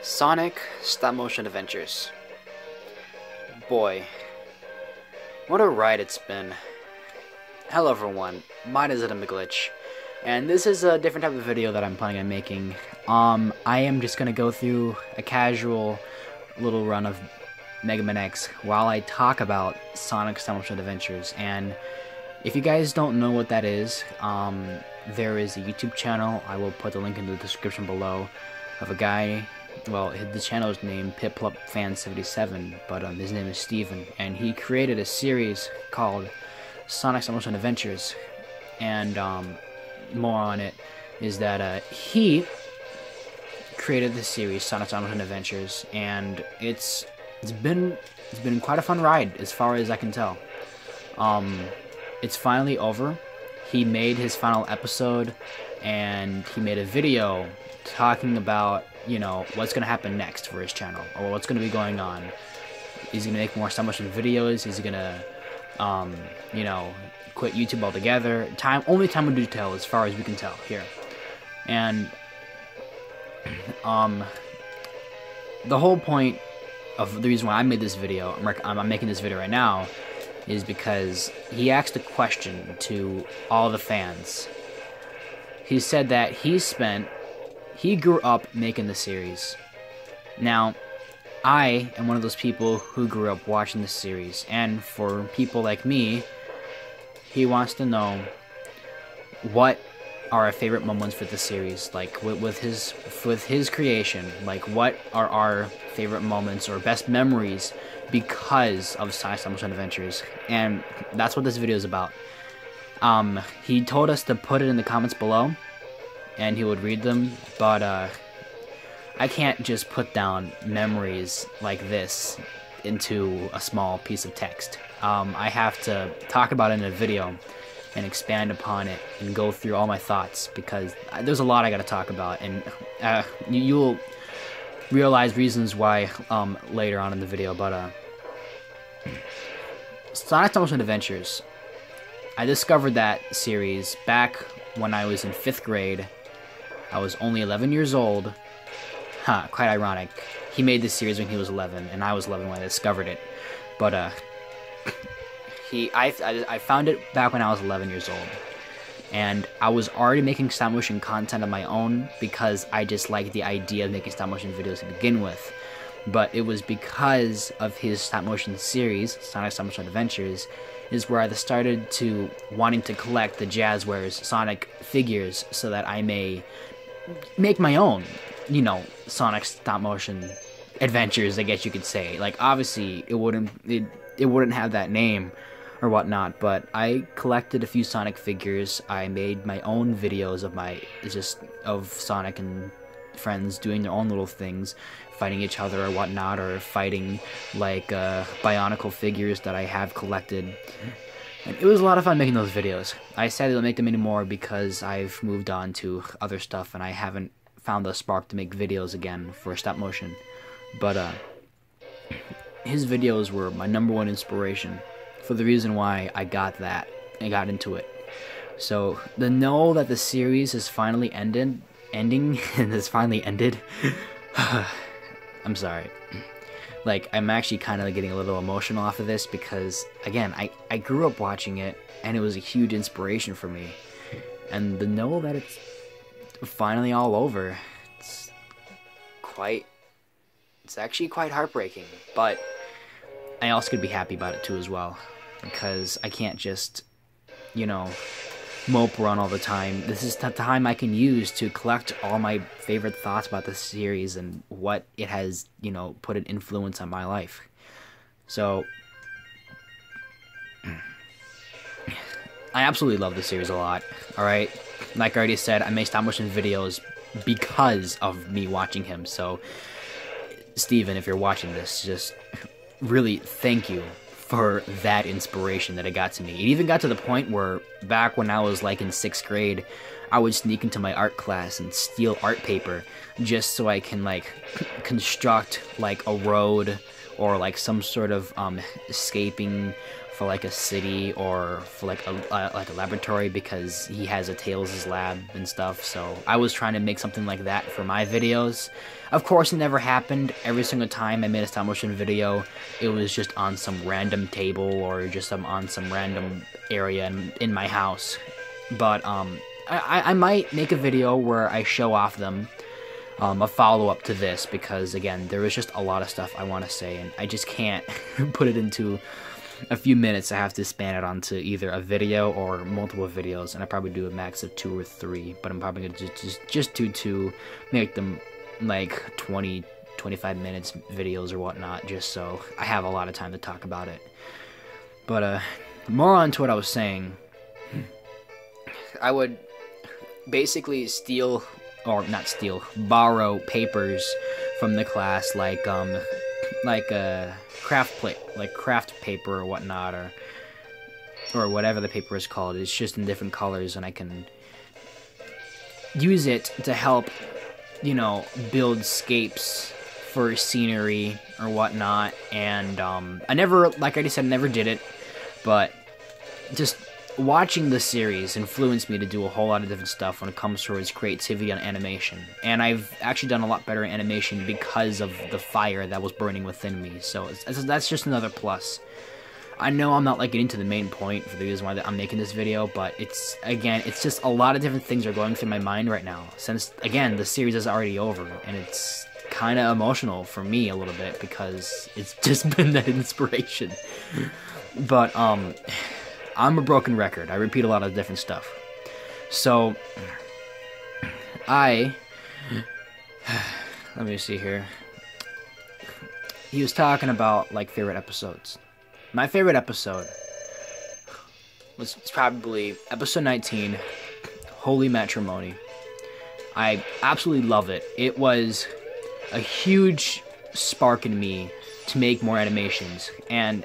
Sonic Stop Motion Adventures. Boy, what a ride it's been. Hello everyone, mine is LittleMcglitch, and this is a different type of video that I'm planning on making. I am just gonna go through a casual little run of Mega Man X while I talk about Sonic Stop Motion Adventures. And if you guys don't know what that is, there is a YouTube channel. I will put the link in the description below of a guy. Well, the channel is named PitPlupFan77, but his name is Steven, and he created a series called Sonic Stop Motion Adventures. And more on it is that he created the series Sonic Stop Motion Adventures, and it's been quite a fun ride as far as I can tell. It's finally over. He made his final episode, and he made a video talking about, you know, what's gonna happen next for his channel, or what's gonna be going on. Is he gonna make more stop motion videos? Is he gonna, you know, quit YouTube altogether? Only time will tell, as far as we can tell here. And the whole point of the reason why I made this video, I'm making this video right now, is because he asked a question to all the fans. He said that he grew up making the series. Now, I am one of those people who grew up watching the series, and for people like me, he wants to know what are our favorite moments for the series, like with his creation. Like, what are our favorite moments or best memories because of Sonic Stop Motion Adventures? And that's what this video is about. He told us to put it in the comments below, and he would read them, but I can't just put down memories like this into a small piece of text. I have to talk about it in a video and expand upon it and go through all my thoughts, because there's a lot I gotta talk about, and you'll realize reasons why later on in the video. But Sonic Stop Motion Adventures, I discovered that series back when I was in 5th grade. I was only 11 years old. Huh, quite ironic. He made this series when he was 11, and I was 11 when I discovered it. But I found it back when I was 11 years old, and I was already making stop motion content of my own because I just liked the idea of making stop motion videos to begin with. But it was because of his stop motion series, Sonic Stop Motion Adventures, is where I started to wanting to collect the Jazzwares Sonic figures so that I may make my own, you know, Sonic Stop Motion Adventures, I guess you could say. Like, obviously it wouldn't have that name or whatnot, but I collected a few Sonic figures. I made my own videos of Sonic and friends doing their own little things, fighting each other or whatnot, or fighting like Bionicle figures that I have collected. And it was a lot of fun making those videos. I decided to make them anymore because I've moved on to other stuff, and I haven't found the spark to make videos again for stop motion. But his videos were my #1 inspiration for the reason why I got into it. So to know that the series is finally ending and has finally ended, I'm sorry. Like, I'm actually kind of getting a little emotional off of this because, again, I grew up watching it, and it was a huge inspiration for me. And to know that it's finally all over, it's actually quite heartbreaking. But I also could be happy about it too as well, because I can't just, you know, mope around all the time. This is the time I can use to collect all my favorite thoughts about the series and what it has, you know, put an influence on my life. So I absolutely love the series a lot. Alright, like I already said, I make stop motion videos because of me watching him. So Steven, if you're watching this, just really thank you for that inspiration that it got to me. It even got to the point where back when I was like in 6th grade, I would sneak into my art class and steal art paper just so I can like construct like a road or like some sort of escaping for like a city or for like a laboratory, because he has a Tails' lab and stuff. So I was trying to make something like that for my videos. Of course, it never happened. Every single time I made a stop motion video, it was just on some random table or just on some random area in my house. But I might make a video where I show off them, a follow-up to this, because again, there is just a lot of stuff I want to say, and I just can't put it into a few minutes. I have to span it onto either a video or multiple videos, and I probably do a max of 2 or 3, but I'm probably gonna just do 2, make them like 20-25 minutes videos or whatnot, just so I have a lot of time to talk about it. But more on to what I was saying. I would basically steal, or not steal, borrow papers from the class, like craft paper or whatnot, or whatever the paper is called. It's just in different colors, and I can use it to help, you know, build scapes for scenery or whatnot. And I never, like I just said, never did it, but just watching the series influenced me to do a whole lot of different stuff when it comes towards creativity on animation. And I've actually done a lot better in animation because of the fire that was burning within me. So that's just another plus. I know I'm not like getting to the main point for the reason why I'm making this video, but it's just a lot of different things are going through my mind right now, since again the series is already over, and it's kind of emotional for me a little bit because it's just been that inspiration. But I'm a broken record. I repeat a lot of different stuff. So, let me see here. He was talking about, like, favorite episodes. My favorite episode was probably episode 19, Holy Matrimony. I absolutely love it. It was a huge spark in me to make more animations, and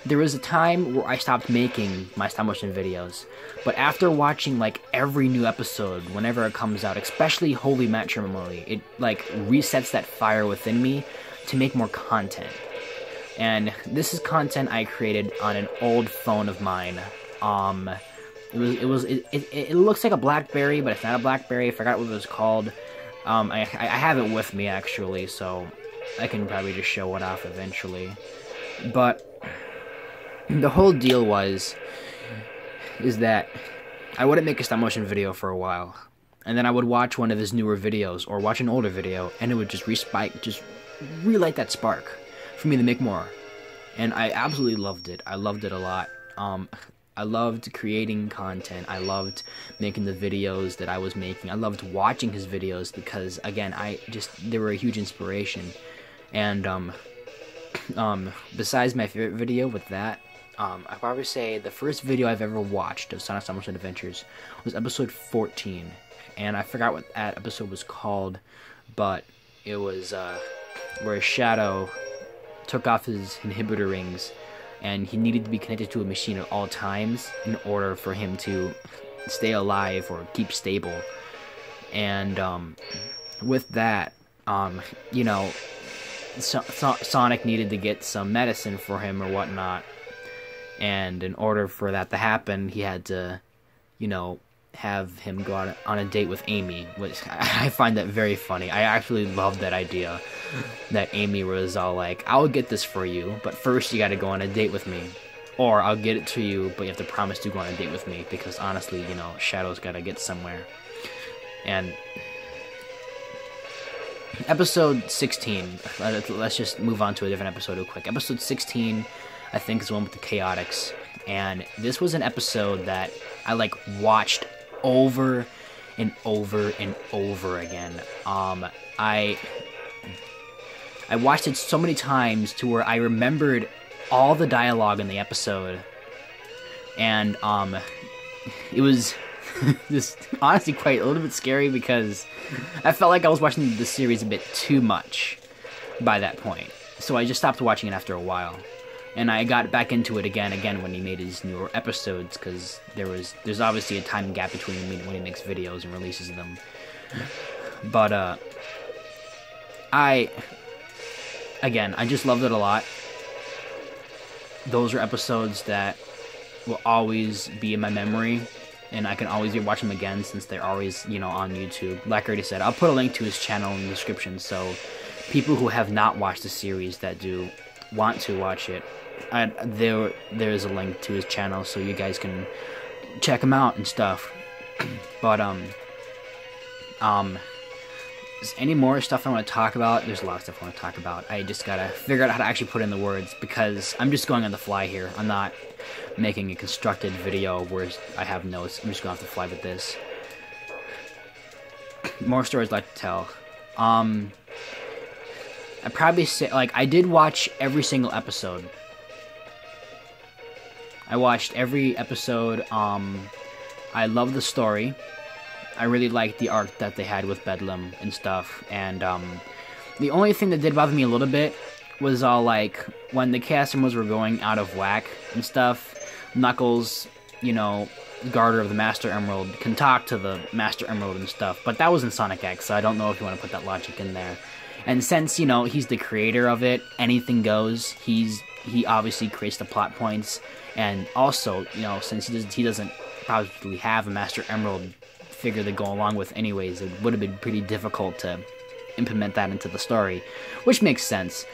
there was a time where I stopped making my stop motion videos, but after watching like every new episode whenever it comes out, especially Holy Matrimony, it like resets that fire within me to make more content. And this is content I created on an old phone of mine. It looks like a BlackBerry, but it's not a BlackBerry. I forgot what it was called. I have it with me actually, so I can probably just show it off eventually. But the whole deal is that I wouldn't make a stop motion video for a while, and then I would watch one of his newer videos or watch an older video, and it would just relight that spark for me to make more. And I absolutely loved it. I loved it a lot. I loved creating content. I loved making the videos that I was making. I loved watching his videos because again, they were a huge inspiration. And besides my favorite video with that, I'd probably say the first video I've ever watched of Sonic Stop Motion Adventures was episode 14, and I forgot what that episode was called, but it was where Shadow took off his inhibitor rings, and he needed to be connected to a machine at all times in order for him to stay alive or keep stable. And with that, you know, Sonic needed to get some medicine for him or whatnot. And in order for that to happen, he had to, you know, have him go on a date with Amy, which I find that very funny. I actually love that idea, that Amy was all like, I'll get this for you, but first you gotta go on a date with me. Or I'll get it to you, but you have to promise to go on a date with me, because honestly, you know, Shadow's gotta get somewhere. And episode 16, let's just move on to a different episode real quick. Episode 16, I think, is the one with the Chaotix, and this was an episode that I like watched over and over and over again. I watched it so many times to where I remembered all the dialogue in the episode, and it was just honestly quite a little bit scary because I felt like I was watching the series a bit too much by that point, so I just stopped watching it after a while. And I got back into it again when he made his newer episodes, because there's obviously a time gap between when he makes videos and releases them. But I again, I just loved it a lot. Those are episodes that will always be in my memory, and I can always watch them again since they're always, you know, on YouTube. Like I already said, I'll put a link to his channel in the description, so people who have not watched the series that do want to watch it, there is a link to his channel, so you guys can check him out and stuff. But is any more stuff I want to talk about? There's a lot of stuff I want to talk about. I just gotta figure out how to actually put in the words, because I'm just going on the fly here. I'm not making a constructed video where I have notes. I'm just going off the fly with this. More stories I'd like to tell. I'd probably say, like, I did watch every single episode. I watched every episode. I love the story. I really liked the arc that they had with Bedlam and stuff. And the only thing that did bother me a little bit was all like when the Chaos Emeralds were going out of whack and stuff. Knuckles, you know, guarder of the Master Emerald, can talk to the Master Emerald and stuff. But that was in Sonic X, so I don't know if you want to put that logic in there. And since, you know, he's the creator of it, anything goes. He obviously creates the plot points. And also, you know, since he doesn't probably have a Master Emerald figure to go along with anyways, it would have been pretty difficult to implement that into the story, which makes sense.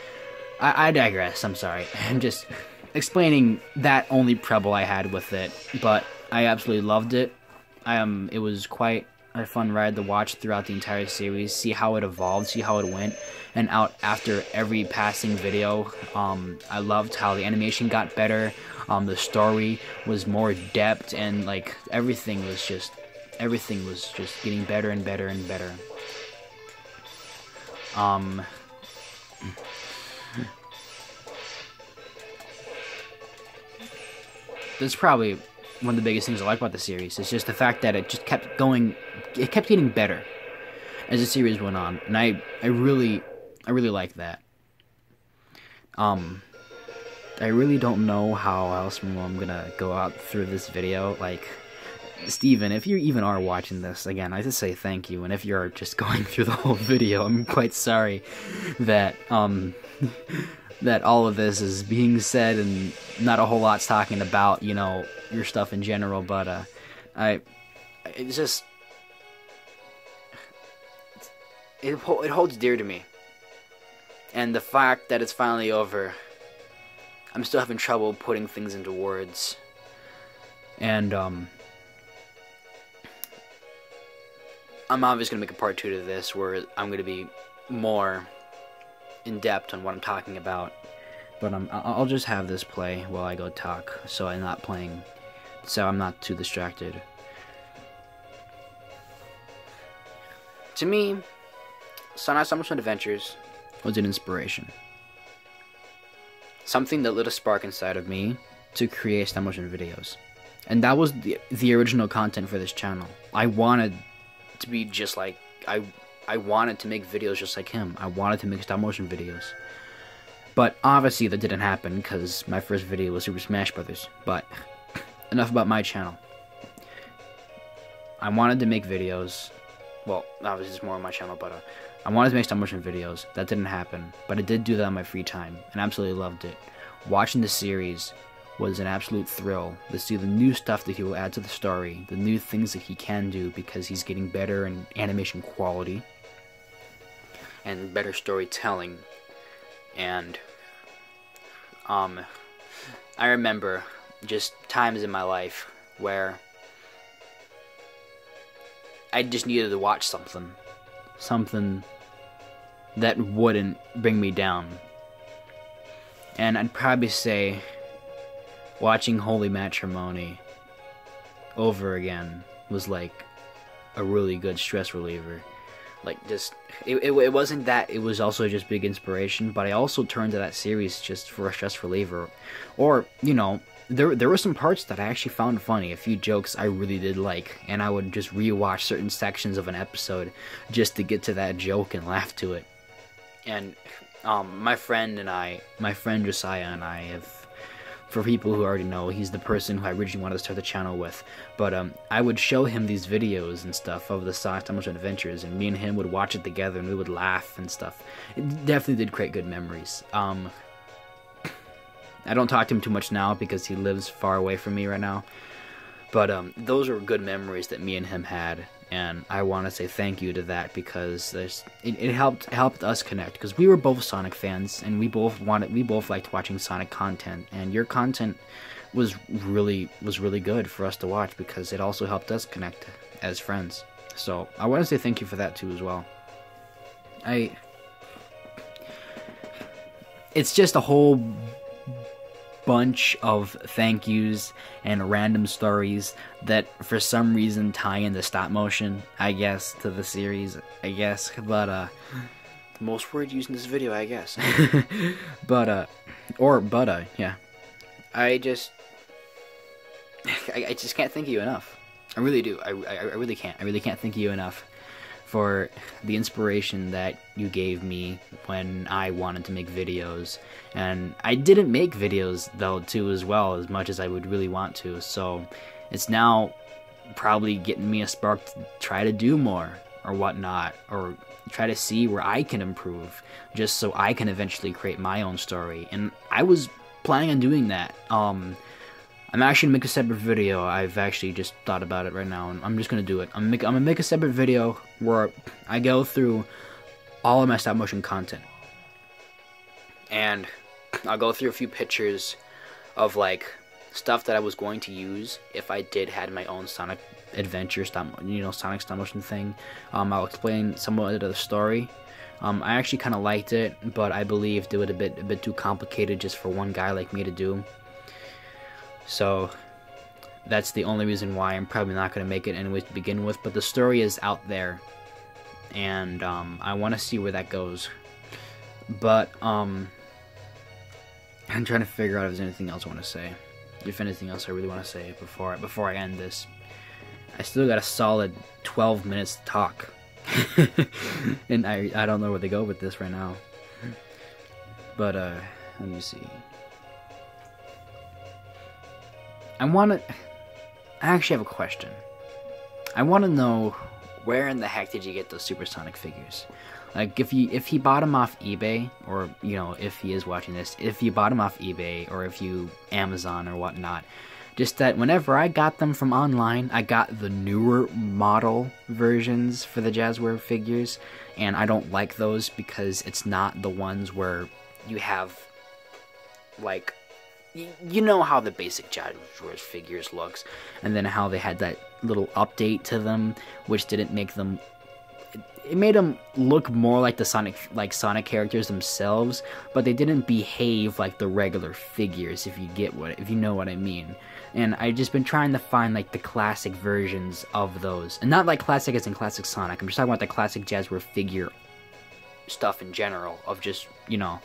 I digress, I'm sorry. I'm just explaining that only trouble I had with it, but I absolutely loved it. It was quite a fun ride to watch throughout the entire series, see how it evolved, see how it went, and out after every passing video. I loved how the animation got better, the story was more depth, and like everything was just getting better and better and better. That's probably one of the biggest things I like about the series. It's just the fact that it just kept going, it kept getting better as the series went on, and I really like that. I really don't know how else I'm gonna go out through this video. Like, Steven, if you even are watching this, again, I just say thank you, and if you're just going through the whole video, I'm quite sorry that, that all of this is being said and not a whole lot's talking about, you know, your stuff in general, but, it's just, it holds dear to me, and the fact that it's finally over, I'm still having trouble putting things into words, and, I'm obviously going to make a part 2 to this where I'm going to be more in depth on what I'm talking about, but I'll just have this play while I go talk, so I'm not too distracted. To me, Sonic Summer Adventures was an inspiration. Something that lit a spark inside of me to create stop motion videos. And that was the original content for this channel. I wanted to be just like, I wanted to make videos just like him. I wanted to make stop motion videos. But obviously that didn't happen because my first video was Super Smash Brothers. But enough about my channel. I wanted to make videos. Well, obviously it's more on my channel, but I wanted to make stop motion videos. That didn't happen. But I did do that on my free time and absolutely loved it. Watching the series was an absolute thrill to see the new stuff that he will add to the story, the new things that he can do because he's getting better in animation quality and better storytelling. And I remember just times in my life where I just needed to watch something that wouldn't bring me down. And I'd probably say watching Holy Matrimony over again was like a really good stress reliever. Like, just it wasn't that, it was also just big inspiration, but I also turned to that series just for a stress reliever. Or, you know, there were some parts that I actually found funny, a few jokes I really did like, and I would just rewatch certain sections of an episode just to get to that joke and laugh to it. And my friend Josiah and I have For people who already know, he's the person who I originally wanted to start the channel with. But I would show him these videos and stuff of the Sonic Stop Motion Adventures, and me and him would watch it together, and we would laugh and stuff. It definitely did create good memories. I don't talk to him too much now because he lives far away from me right now. But those are good memories that me and him had, and I want to say thank you to that, because it helped us connect, because we were both Sonic fans, and we both liked watching Sonic content, and your content was really good for us to watch, because it also helped us connect as friends. So I want to say thank you for that too as well. It's just a whole bunch of thank yous and random stories that for some reason tie into stop motion, I guess, to the series, I guess. But the most word used in this video, I guess. but yeah, I just can't thank you enough. I really do. I really can't. I really can't thank you enough for the inspiration that you gave me when I wanted to make videos. And I didn't make videos, though, too, as well, as much as I would really want to. So it's now probably getting me a spark to try to do more or whatnot, or try to see where I can improve, just so I can eventually create my own story. And I was planning on doing that. I'm actually going to make a separate video. I've actually just thought about it right now, and I'm just going to do it. I'm going to make a separate video where I go through all of my stop motion content. And I'll go through a few pictures of, like, stuff that I was going to use if I had my own Sonic Adventure Sonic stop motion thing. I'll explain somewhat of the story. I actually kind of liked it, but I believed it would have been a bit too complicated just for one guy like me to do. So that's the only reason why I'm probably not going to make it anyways to begin with. But the story is out there, and I want to see where that goes. But I'm trying to figure out if there's anything else I want to say. If anything else I really want to say before I end this. I still got a solid 12 minutes to talk. And I don't know where to go with this right now. But let me see. I actually have a question. I want to know, where in the heck did you get those Supersonic figures? Like, if he bought them off eBay, or, you know, if he is watching this, if you bought them off eBay, or if you Amazon or whatnot, just that whenever I got them from online, I got the newer model versions for the Jazzware figures, and I don't like those because it's not the ones where you have, like, you know how the basic Jazzware figures looks, and then how they had that little update to them, which didn't make them. It made them look more like the Sonic characters themselves, but they didn't behave like the regular figures. If you know what I mean. And I just been trying to find like the classic versions of those, and not like classic as in classic Sonic. I'm just talking about the classic Jazzware figure stuff in general. Of just, you know,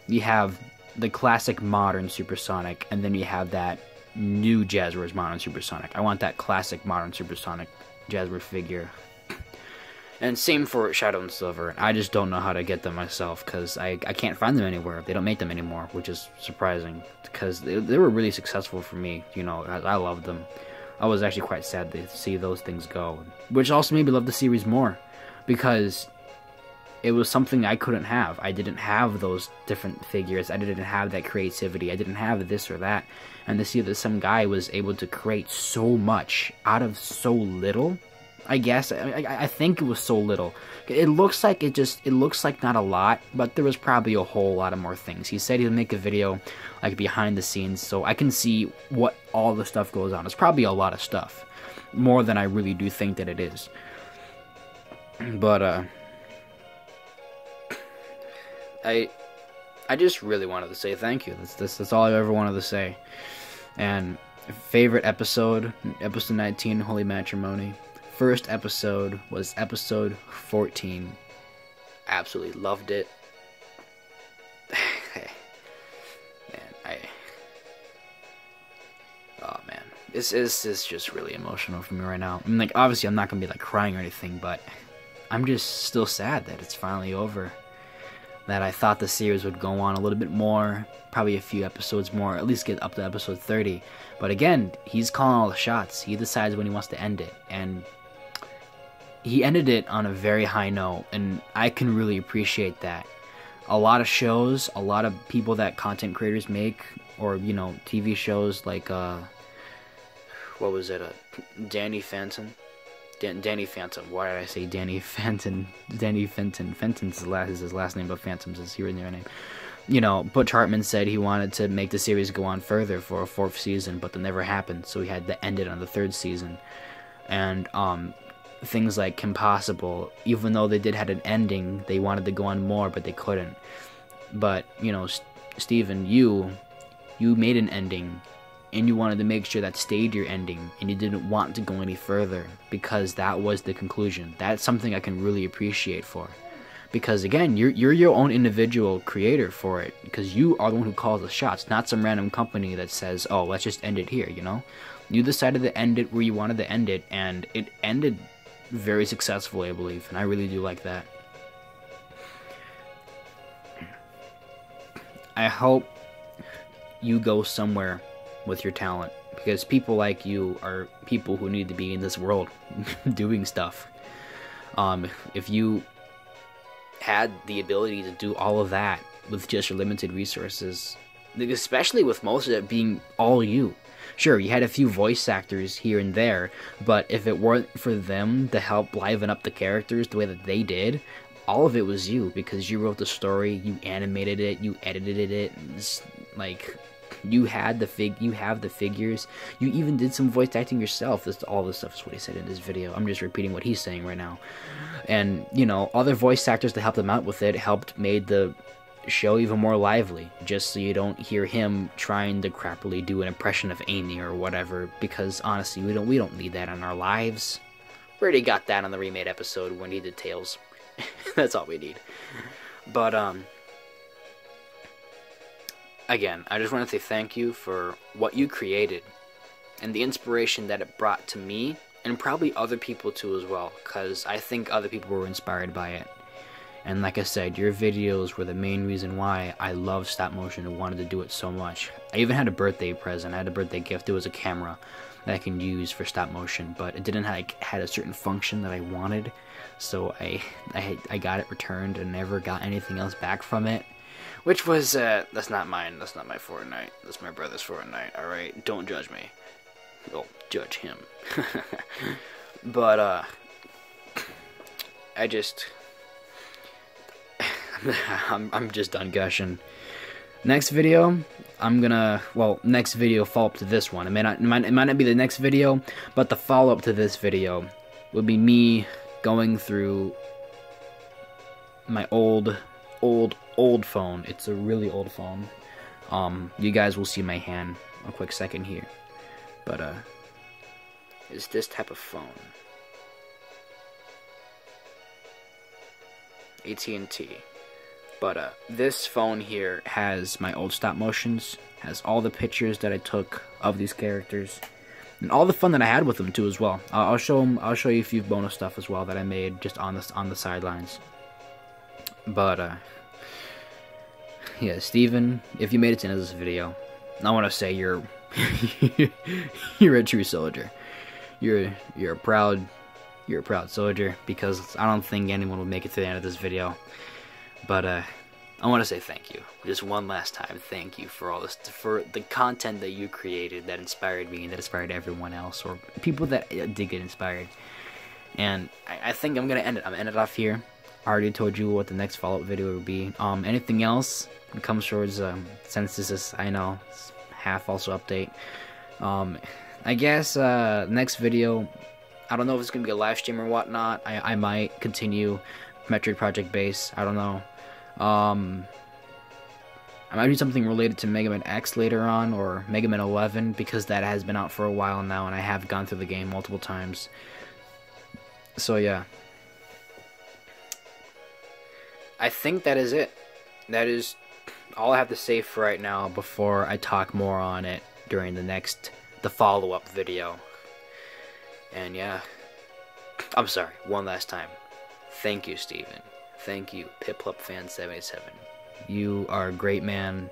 you have the classic modern Supersonic, and then you have that new Jazzware's modern Supersonic. I want that classic modern Supersonic Jazzware figure. And same for Shadow and Silver. I just don't know how to get them myself, because I can't find them anywhere. They don't make them anymore, which is surprising, because they were really successful for me. You know, I loved them. I was actually quite sad to see those things go, which also made me love the series more, because it was something I couldn't have. I didn't have those different figures. I didn't have that creativity. I didn't have this or that. And to see that some guy was able to create so much out of so little, I guess. I think it was so little. It looks like not a lot, but there was probably a whole lot of more things. He said he'd make a video like behind the scenes, so I can see what all the stuff goes on. It's probably a lot of stuff, more than I really do think that it is. But I just really wanted to say thank you. That's all I ever wanted to say. And favorite episode 19, Holy Matrimony. First episode was episode 14. Absolutely loved it. Oh man, this is just really emotional for me right now. I mean, like, obviously I'm not gonna be like crying or anything, but I'm just still sad that it's finally over. that I thought the series would go on a little bit more, probably a few episodes more, at least get up to episode 30. But again, he's calling all the shots. He decides when he wants to end it, and he ended it on a very high note, and I can really appreciate that. A lot of shows, a lot of people that content creators make, or, you know, TV shows like, what was it, Danny Phantom? Danny Phantom. Why did I say Danny Phantom? Danny Fenton. Fenton's his last name, but Phantom's his hero name. You know, Butch Hartman said he wanted to make the series go on further for a 4th season, but that never happened, so he had to end it on the 3rd season. And, things like Kim Possible, even though they did have an ending, they wanted to go on more, but they couldn't. But, you know, Steven, you made an ending, and you wanted to make sure that stayed your ending, and you didn't want to go any further, because that was the conclusion. That's something I can really appreciate for. Because, again, you're your own individual creator for it, because you are the one who calls the shots, not some random company that says, oh, let's just end it here, you know? You decided to end it where you wanted to end it, and it ended very successfully, I believe, and I really do like that. I hope you go somewhere with your talent, because people like you are people who need to be in this world doing stuff. If you had the ability to do all of that with just your limited resources, especially with most of it being all you. Sure, you had a few voice actors here and there, but if it weren't for them to help liven up the characters the way that they did, all of it was you, because you wrote the story, you animated it, you edited it, like, you have the figures, you even did some voice acting yourself. All this stuff is what he said in this video. I'm just repeating what he's saying right now. And, you know, other voice actors to help them out with it made the show even more lively, just so you don't hear him trying to crappily do an impression of Amy or whatever, because honestly, we don't need that in our lives. We already got that on the remade episode when he did Tails. That's all we need. But again, I just want to say thank you for what you created and the inspiration that it brought to me, and probably other people too as well, because I think other people were inspired by it. And like I said, your videos were the main reason why I love stop motion and wanted to do it so much. I even had a birthday present. I had a birthday gift. It was a camera that I can use for stop motion, but it didn't had a certain function that I wanted, so I got it returned and never got anything else back from it. Which was that's not mine. That's not my Fortnite. That's my brother's Fortnite. All right, don't judge me. Well, judge him. But I just. I'm just done gushing. Next video, next video follow-up to this one. It might not be the next video, but the follow-up to this video would be me going through my old phone. It's a really old phone. You guys will see my hand a quick second here. But it's this type of phone. AT&T. But this phone here has my old stop motions, has all the pictures that I took of these characters, and all the fun that I had with them too as well. I'll show you a few bonus stuff as well that I made just on the sidelines. But yeah, Steven, if you made it to the end of this video, I want to say you're you're a true soldier. You're a proud soldier, because I don't think anyone will make it to the end of this video. But I want to say thank you, just one last time. Thank you for all this, for the content that you created that inspired me and that inspired everyone else, or people that did get inspired. And I think I'm gonna end it. I'm gonna end it off here. I already told you what the next follow-up video would be. Anything else comes towards since this is, I know, it's half also update. I guess next video, I don't know if it's gonna be a live stream or whatnot. I might continue Metroid Project Base. I don't know. I might do something related to Mega Man X later on, or Mega Man 11, because that has been out for a while now, and I have gone through the game multiple times. So yeah. I think that is it. That is all I have to say for right now before I talk more on it during the follow-up video. And yeah. I'm sorry, one last time. Thank you, Steven. thank you, PipLupFan77. You are a great man.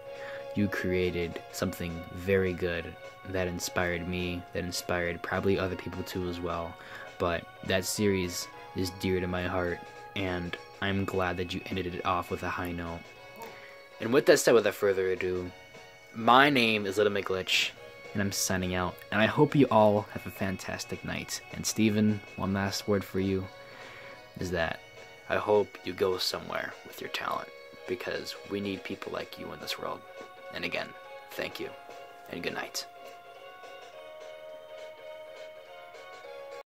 You created something very good that inspired me, that inspired probably other people too as well. But that series is dear to my heart, and I'm glad that you ended it off with a high note. And with that said, without further ado, my name is LittleMcglitch, and I'm signing out. And I hope you all have a fantastic night. And Steven, one last word for you is that I hope you go somewhere with your talent, because we need people like you in this world. And again, thank you, and good night.